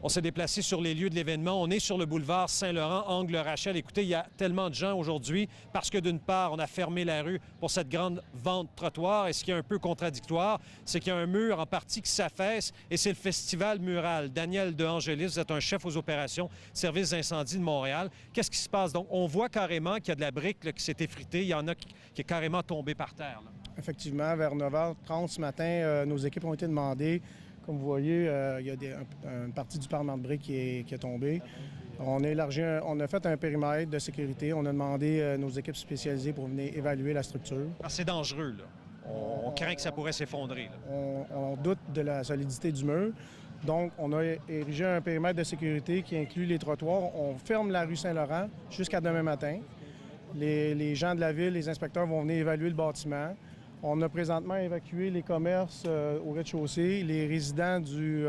On s'est déplacé sur les lieux de l'événement. On est sur le boulevard Saint-Laurent, angle Rachel. Écoutez, il y a tellement de gens aujourd'hui parce que d'une part, on a fermé la rue pour cette grande vente trottoir. Et ce qui est un peu contradictoire, c'est qu'il y a un mur en partie qui s'affaisse et c'est le festival mural. Daniel De Angelis, vous êtes un chef aux opérations service d'incendie de Montréal. Qu'est-ce qui se passe? Donc, on voit carrément qu'il y a de la brique là, qui s'est effritée. Il y en a qui est carrément tombée par terre. Là. Effectivement, vers 9h30 ce matin, nos équipes ont été demandées. Comme vous voyez, il y a une partie du parement de briques qui est tombée. On a fait un périmètre de sécurité. On a demandé nos équipes spécialisées pour venir évaluer la structure. Ah, c'est dangereux, là. On craint que ça pourrait s'effondrer. On doute de la solidité du mur. Donc, on a érigé un périmètre de sécurité qui inclut les trottoirs. On ferme la rue Saint-Laurent jusqu'à demain matin. Les gens de la ville, les inspecteurs vont venir évaluer le bâtiment. On a présentement évacué les commerces au rez-de-chaussée, les résidents du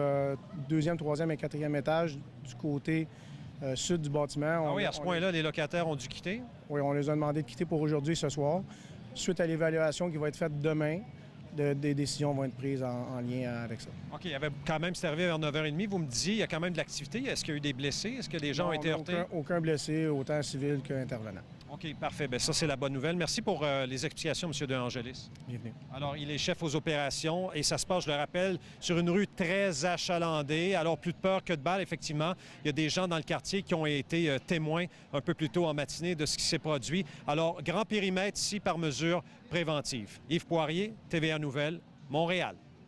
2e, 3e et 4e étage du côté sud du bâtiment. Ah oui, à ce point-là, les locataires ont dû quitter? Oui, on les a demandé de quitter pour aujourd'hui et ce soir. Suite à l'évaluation qui va être faite demain, des décisions vont être prises en lien avec ça. OK, il avait quand même servi vers 9h30. Vous me disiez, il y a quand même de l'activité. Est-ce qu'il y a eu des blessés? Est-ce que des gens ont été heurtés? Aucun blessé, autant civil qu'intervenant. OK, parfait. Bien, ça, c'est la bonne nouvelle. Merci pour les explications, M. De Angelis. Bienvenue. Alors, il est chef aux opérations et ça se passe, je le rappelle, sur une rue très achalandée. Alors, plus de peur que de balles, effectivement. Il y a des gens dans le quartier qui ont été témoins un peu plus tôt en matinée de ce qui s'est produit. Alors, grand périmètre ici par mesure préventive. Yves Poirier, TVA Nouvelles, Montréal.